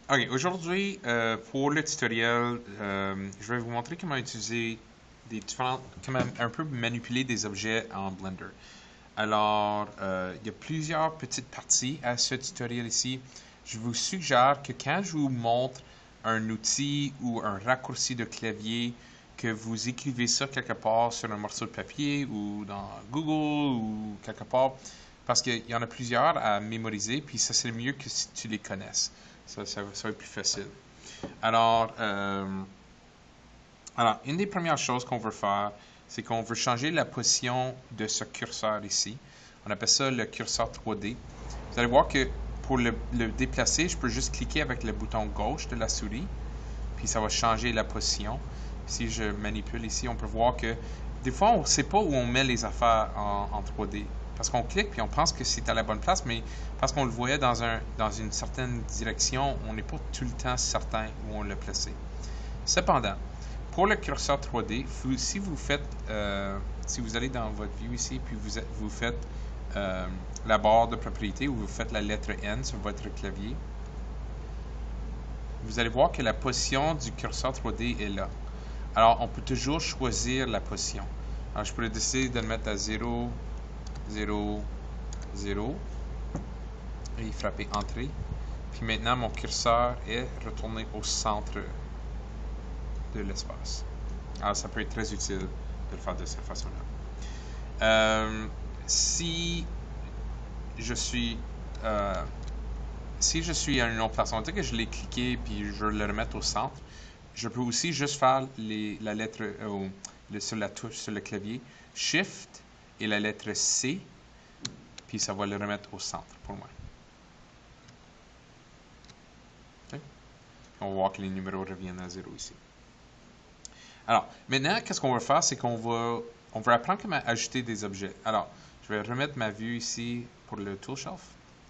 Ok, aujourd'hui, pour le tutoriel, je vais vous montrer comment utiliser comment un peu manipuler des objets en Blender. Alors, il y a plusieurs petites parties à ce tutoriel ici. Je vous suggère que quand je vous montre un outil ou un raccourci de clavier, que vous écrivez ça quelque part sur un morceau de papier ou dans Google ou quelque part, parce qu'il y en a plusieurs à mémoriser, puis ça c'est mieux que si tu les connaisses. Ça va être plus facile. Alors, une des premières choses qu'on veut faire, c'est qu'on veut changer la position de ce curseur ici. On appelle ça le curseur 3D. Vous allez voir que pour le déplacer, je peux juste cliquer avec le bouton gauche de la souris, puis ça va changer la position. Si je manipule ici, on peut voir que des fois, on ne sait pas où on met les affaires en 3D. Parce qu'on clique, puis on pense que c'est à la bonne place, mais parce qu'on le voyait dans une certaine direction, on n'est pas tout le temps certain où on l'a placé. Cependant, pour le curseur 3D, si vous allez dans votre vue ici, puis vous faites la barre de propriété ou vous faites la lettre N sur votre clavier, vous allez voir que la position du curseur 3D est là. Alors, on peut toujours choisir la position. Alors, je pourrais décider de le mettre à 0, 0, 0 et frapper Entrée. Puis maintenant, mon curseur est retourné au centre de l'espace. Alors, ça peut être très utile de le faire de cette façon-là. Si je suis à une autre façon, dès que je l'ai cliqué puis je veux le remettre au centre, je peux aussi juste faire la lettre sur la touche sur le clavier, Shift et la lettre C, puis ça va le remettre au centre pour moi. Okay? On va voir que les numéros reviennent à 0 ici. Alors, maintenant, qu'est-ce qu'on va faire, c'est qu'on va apprendre comment ajouter des objets. Alors, je vais remettre ma vue ici pour le tool shelf,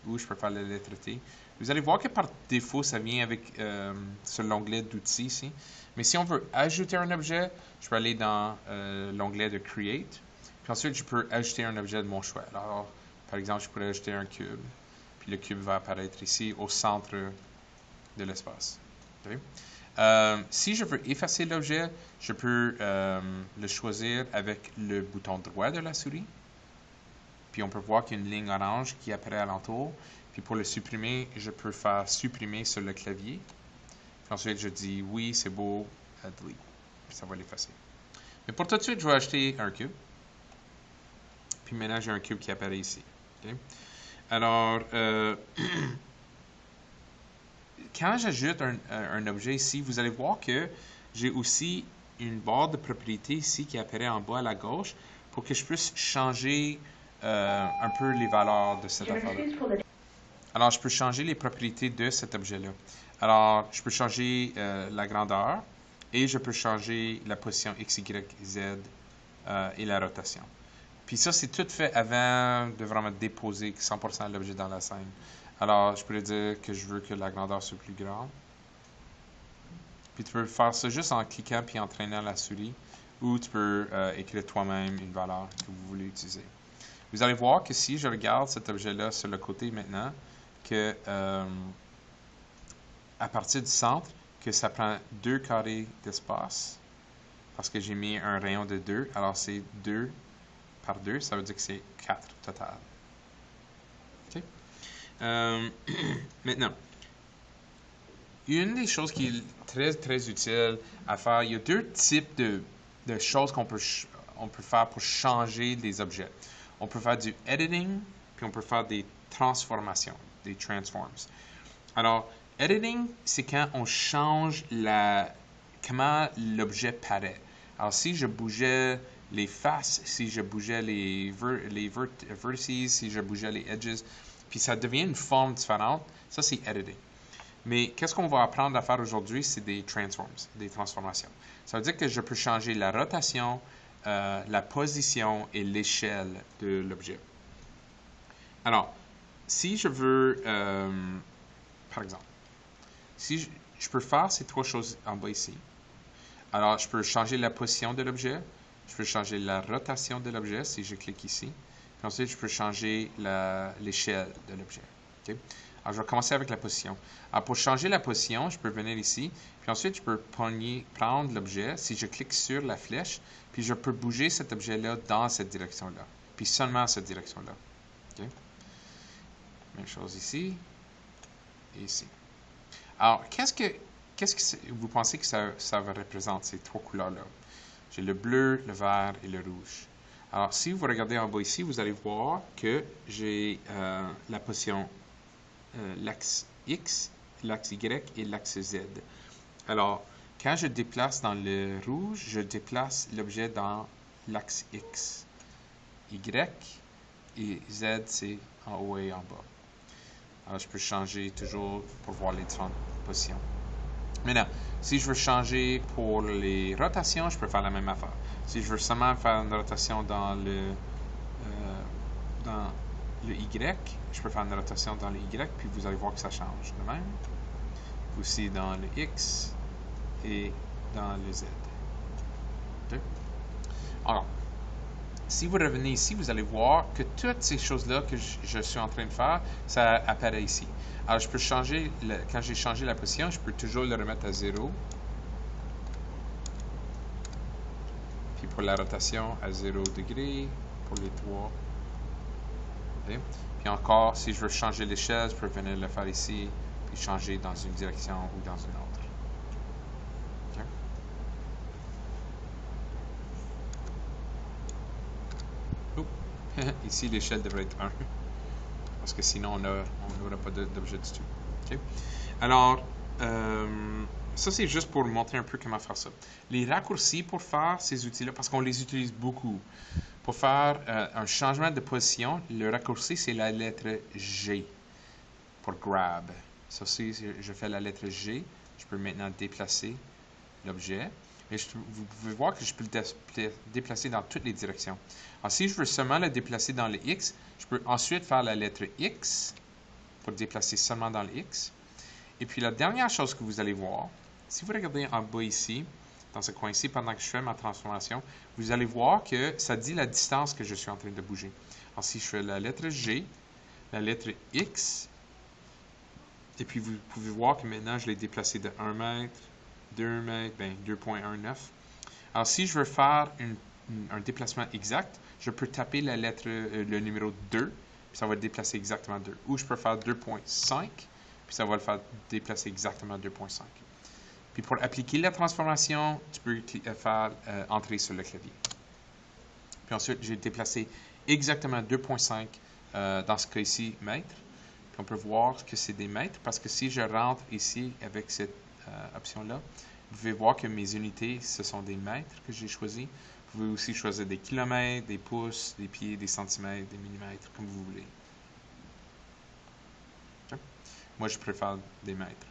où je peux faire la lettre T. Vous allez voir que par défaut, ça vient avec sur l'onglet d'outils ici. Mais si on veut ajouter un objet, je peux aller dans l'onglet de Create. Puis ensuite, je peux ajouter un objet de mon choix. Alors, par exemple, je pourrais ajouter un cube. Puis le cube va apparaître ici au centre de l'espace. Okay? Si je veux effacer l'objet, je peux le choisir avec le bouton droit de la souris. Puis on peut voir qu'il y a une ligne orange qui apparaît alentour. Puis pour le supprimer, je peux faire supprimer sur le clavier. Puis ensuite, je dis oui, c'est beau, delete. Puis ça va l'effacer. Mais pour tout de suite, je vais acheter un cube. Puis maintenant, j'ai un cube qui apparaît ici. Okay? Alors, quand j'ajoute un objet ici, vous allez voir que j'ai aussi une barre de propriété ici qui apparaît en bas à la gauche pour que je puisse changer un peu les valeurs de cette affaire-là. Alors, je peux changer les propriétés de cet objet-là. Alors, je peux changer la grandeur et je peux changer la position X, Y, Z et la rotation. Puis ça, c'est tout fait avant de vraiment déposer 100% de l'objet dans la scène. Alors, je pourrais dire que je veux que la grandeur soit plus grande. Puis tu peux faire ça juste en cliquant puis en traînant la souris. Ou tu peux écrire toi-même une valeur que vous voulez utiliser. Vous allez voir que si je regarde cet objet-là sur le côté maintenant, que à partir du centre, que ça prend 2 carrés d'espace. Parce que j'ai mis un rayon de 2. Alors c'est 2 par 2, ça veut dire que c'est 4 total. OK? Maintenant, une des choses qui est très, très utile à faire, il y a deux types de choses qu'on peut faire pour changer des objets. On peut faire du editing, puis on peut faire des transformations, des transforms. Alors, editing, c'est quand on change comment l'objet paraît. Alors, si je bougeais les faces, si je bougeais les vertices, si je bougeais les edges, puis ça devient une forme différente, ça c'est editing. Mais qu'est-ce qu'on va apprendre à faire aujourd'hui, c'est des transforms, des transformations. Ça veut dire que je peux changer la rotation, la position et l'échelle de l'objet. Alors, si je veux, par exemple, si je peux faire ces trois choses en bas ici. Alors, je peux changer la position de l'objet, je peux changer la rotation de l'objet si je clique ici. Puis ensuite, je peux changer l'échelle de l'objet. Okay? Alors, je vais commencer avec la position. Alors, pour changer la position, je peux venir ici, puis ensuite, je peux prendre l'objet. Si je clique sur la flèche, puis je peux bouger cet objet-là dans cette direction-là, puis seulement cette direction-là. Okay? Même chose ici et ici. Alors, qu'est-ce que vous pensez que ça va représenter, ces trois couleurs-là? J'ai le bleu, le vert et le rouge. Alors, si vous regardez en bas ici, vous allez voir que j'ai la position l'axe X, l'axe Y et l'axe Z. Alors, quand je déplace dans le rouge, je déplace l'objet dans l'axe X. Y et Z, c'est en haut et en bas. Alors, je peux changer toujours pour voir les différentes positions. Maintenant, si je veux changer pour les rotations, je peux faire la même affaire. Si je veux seulement faire une rotation dans le Y, je peux faire une rotation dans le Y, puis vous allez voir que ça change de même. Aussi dans le X et dans le Z. Okay. Alors, si vous revenez ici, vous allez voir que toutes ces choses-là que je suis en train de faire, ça apparaît ici. Alors, je peux changer, quand j'ai changé la position, je peux toujours le remettre à 0. Puis pour la rotation, à 0 degré, pour les trois. Okay. Puis encore, si je veux changer l'échelle, je peux venir le faire ici, puis changer dans une direction ou dans une autre. Okay. Ici, l'échelle devrait être 1. Parce que sinon, on n'aurait pas d'objet du tout. Okay. Alors, ça, c'est juste pour montrer un peu comment faire ça. Les raccourcis pour faire ces outils-là, parce qu'on les utilise beaucoup. Pour faire un changement de position, le raccourci, c'est la lettre G pour grab. Ça, si je fais la lettre G, je peux maintenant déplacer l'objet. Et vous pouvez voir que je peux le déplacer dans toutes les directions. Alors, si je veux seulement le déplacer dans le X, je peux ensuite faire la lettre X pour déplacer seulement dans le X. Et puis, la dernière chose que vous allez voir, si vous regardez en bas ici, dans ce coin-ci, pendant que je fais ma transformation, vous allez voir que ça dit la distance que je suis en train de bouger. Alors, si je fais la lettre G, la lettre X, et puis vous pouvez voir que maintenant, je l'ai déplacé de 1 mètre, 2 mètres, 2.19. Alors, si je veux faire un déplacement exact, je peux taper la lettre, le numéro 2, puis ça va le déplacer exactement 2. Ou je peux faire 2.5, puis ça va le faire déplacer exactement 2.5. Puis pour appliquer la transformation, tu peux faire entrer sur le clavier. Puis ensuite, j'ai déplacé exactement 2.5 dans ce cas ici, mètres. Puis on peut voir que c'est des mètres parce que si je rentre ici avec cette option-là, vous pouvez voir que mes unités, ce sont des mètres que j'ai choisis. Vous pouvez aussi choisir des kilomètres, des pouces, des pieds, des centimètres, des millimètres, comme vous voulez. Okay. Moi, je préfère des mètres.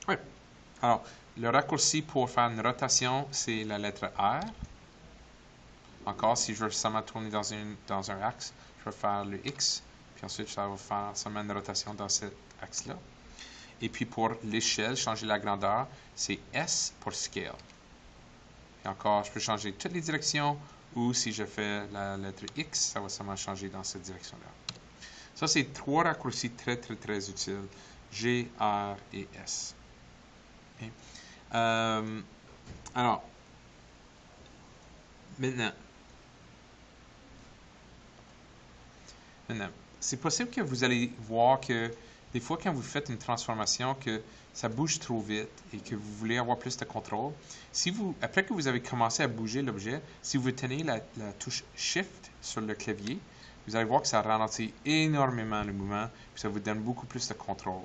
Ouais. Alors, le raccourci pour faire une rotation, c'est la lettre R. Encore, si je veux seulement tourner dans un axe, je vais faire le X. Puis ensuite, ça va faire seulement une rotation dans cet axe-là. Et puis pour l'échelle, changer la grandeur, c'est S pour Scale. Et encore, je peux changer toutes les directions, ou si je fais la lettre X, ça va seulement changer dans cette direction-là. Ça, c'est trois raccourcis très, très, très utiles. G, R et S. Okay. Alors, maintenant, c'est possible que vous allez voir que des fois, quand vous faites une transformation, que ça bouge trop vite et que vous voulez avoir plus de contrôle. Après que vous avez commencé à bouger l'objet, si vous tenez la touche Shift sur le clavier, vous allez voir que ça ralentit énormément le mouvement, puis ça vous donne beaucoup plus de contrôle.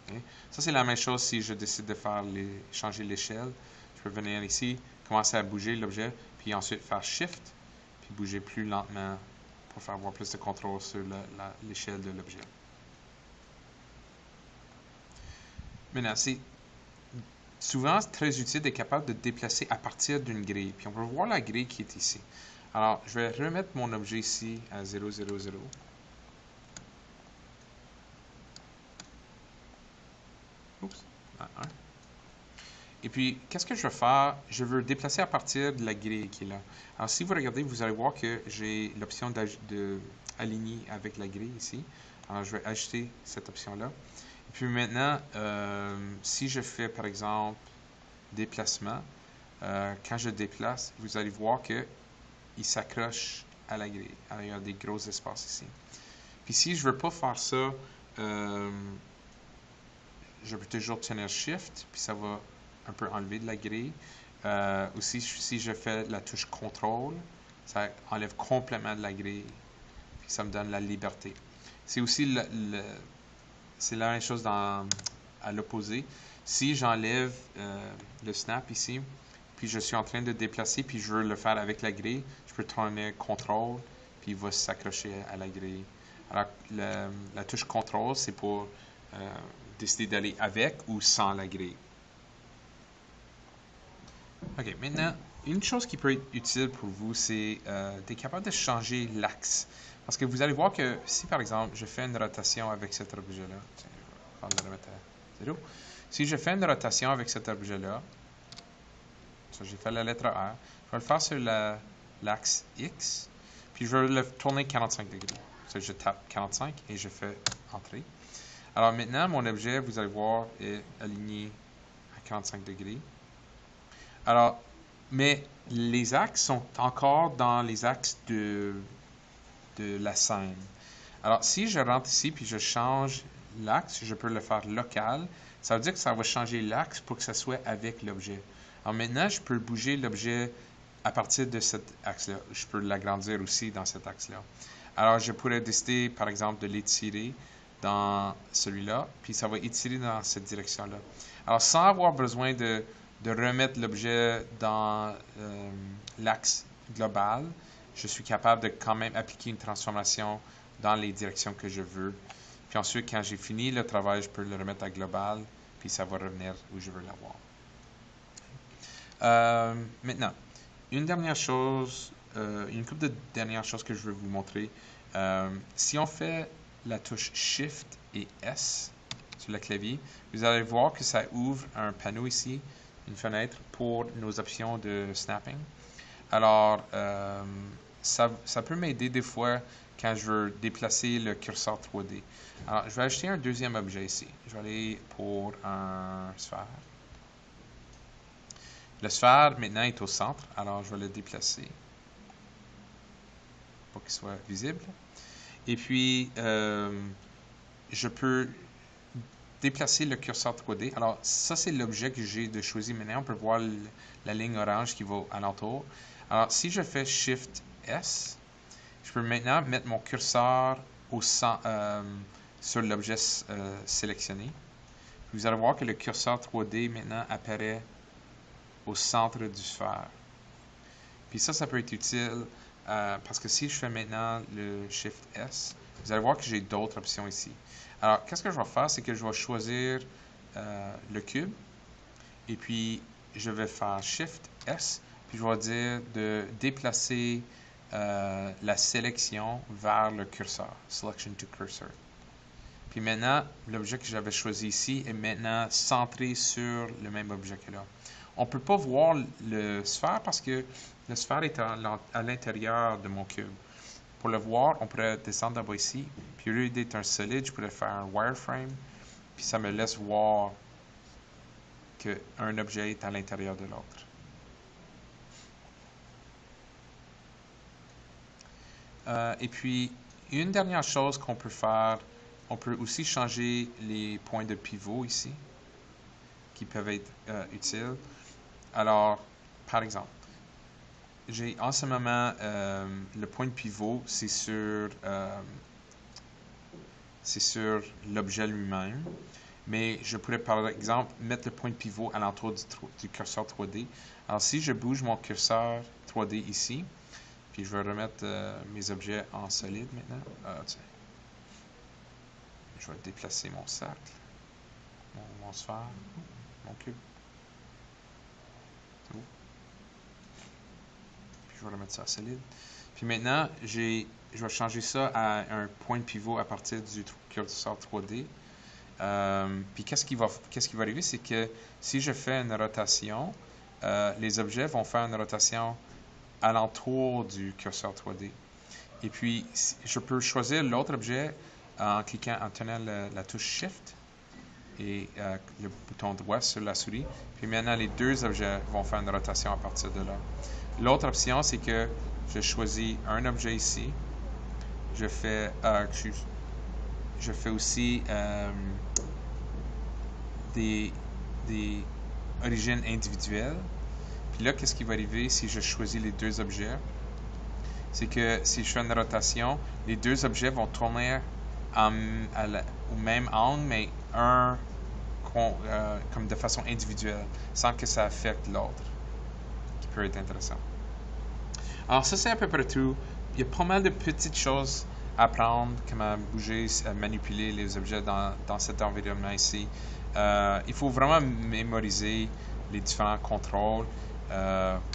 Okay? Ça, c'est la même chose si je décide de changer l'échelle. Je peux venir ici, commencer à bouger l'objet, puis ensuite faire Shift, puis bouger plus lentement pour faire avoir plus de contrôle sur l'échelle de l'objet. Maintenant, c'est souvent très utile d'être capable de déplacer à partir d'une grille. Puis on peut voir la grille qui est ici. Alors, je vais remettre mon objet ici à 0, 0, 0. Oups, à 1. Et puis, qu'est-ce que je vais faire? Je veux déplacer à partir de la grille qui est là. Alors, si vous regardez, vous allez voir que j'ai l'option d'aligner avec la grille ici. Alors, je vais ajouter cette option-là. Et puis maintenant, si je fais, par exemple, déplacement, quand je déplace, vous allez voir que il s'accroche à la grille. Alors, il y a des gros espaces ici. Puis si je ne veux pas faire ça, je peux toujours tenir Shift, puis ça va un peu enlever de la grille. Aussi, si je fais la touche Contrôle, ça enlève complètement de la grille, puis ça me donne la liberté. C'est aussi c'est la même chose à l'opposé. Si j'enlève le snap ici, puis je suis en train de déplacer, puis je veux le faire avec la grille, je peux tourner Contrôle, puis il va s'accrocher à la grille. Alors, la touche Contrôle, c'est pour décider d'aller avec ou sans la grille. OK, maintenant, une chose qui peut être utile pour vous, c'est d'être capable de changer l'axe. Parce que vous allez voir que si, par exemple, je fais une rotation avec cet objet-là, tiens, je vais le remettre à 0. Si je fais une rotation avec cet objet-là, ça, j'ai fait la lettre R, je vais le faire sur l'axe X, puis je vais le tourner 45 degrés. Ça, je tape 45 et je fais Entrée. Alors maintenant, mon objet, vous allez voir, est aligné à 45 degrés. Alors, mais les axes sont encore dans les axes de la scène. Alors, si je rentre ici puis je change l'axe, je peux le faire local. Ça veut dire que ça va changer l'axe pour que ça soit avec l'objet. Alors maintenant, je peux bouger l'objet à partir de cet axe-là. Je peux l'agrandir aussi dans cet axe-là. Alors, je pourrais décider, par exemple, de l'étirer dans celui-là, puis ça va étirer dans cette direction-là. Alors, sans avoir besoin de remettre l'objet dans l'axe global, je suis capable de quand même appliquer une transformation dans les directions que je veux. Puis ensuite, quand j'ai fini le travail, je peux le remettre à global, puis ça va revenir où je veux l'avoir. Maintenant, une dernière chose, une couple de dernières choses que je veux vous montrer. Si on fait la touche Shift et S sur le clavier, vous allez voir que ça ouvre un panneau ici, une fenêtre pour nos options de snapping. Alors, ça peut m'aider des fois quand je veux déplacer le curseur 3D. Alors, je vais ajouter un deuxième objet ici. Je vais aller pour un sphère. Le sphère, maintenant, est au centre. Alors, je vais le déplacer pour qu'il soit visible. Et puis, je peux déplacer le curseur 3D. Alors, ça, c'est l'objet que j'ai de choisir maintenant. On peut voir la ligne orange qui va alentour. Alors, si je fais Shift S, je peux maintenant mettre mon curseur sur l'objet sélectionné. Vous allez voir que le curseur 3D maintenant apparaît au centre du sphère. Puis ça peut être utile parce que si je fais maintenant le Shift S, vous allez voir que j'ai d'autres options ici. Alors, qu'est-ce que je vais faire? C'est que je vais choisir le cube et puis je vais faire Shift S, puis je vais dire de déplacer la sélection vers le curseur, Selection to Cursor. Puis maintenant, l'objet que j'avais choisi ici est maintenant centré sur le même objet que là. On ne peut pas voir le sphère parce que le sphère est à l'intérieur de mon cube. Pour le voir, on pourrait descendre d'abord ici. Puis au lieu d'être un solide, je pourrais faire un wireframe. Puis ça me laisse voir qu'un objet est à l'intérieur de l'autre. Et puis, une dernière chose qu'on peut faire, on peut aussi changer les points de pivot ici, qui peuvent être utiles. Alors, par exemple, j'ai en ce moment le point de pivot, c'est sur l'objet lui-même, mais je pourrais par exemple mettre le point de pivot à l'entour du curseur 3D. Alors si je bouge mon curseur 3D ici, puis je vais remettre mes objets en solide maintenant. Tiens. Je vais déplacer mon cercle, mon sphère, mon cube. C'est beau. Puis je vais remettre ça solide. Puis maintenant, je vais changer ça à un point de pivot à partir du curseur 3D. Puis qu'est-ce qui va arriver, c'est que si je fais une rotation, les objets vont faire une rotation alentour du curseur 3D. Et puis, je peux choisir l'autre objet en cliquant, en tenant la touche Shift et le bouton droit sur la souris. Puis maintenant, les deux objets vont faire une rotation à partir de là. L'autre option, c'est que je choisis un objet ici. Je fais aussi des origines individuelles. Puis là, qu'est-ce qui va arriver si je choisis les deux objets? C'est que si je fais une rotation, les deux objets vont tourner au même angle, mais un comme de façon individuelle, sans que ça affecte l'autre, qui peut être intéressant. Alors ça, c'est à peu près tout. Il y a pas mal de petites choses à apprendre, comment bouger, manipuler les objets dans cet environnement ici. Il faut vraiment mémoriser les différents contrôles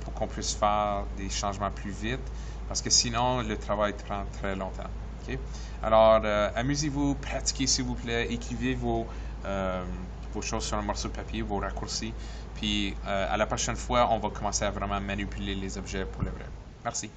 pour qu'on puisse faire des changements plus vite, parce que sinon, le travail prend très longtemps. Okay? Alors, amusez-vous, pratiquez s'il vous plaît, écrivez vos choses sur un morceau de papier, vos raccourcis, puis à la prochaine fois, on va commencer à vraiment manipuler les objets pour le vrai. Merci.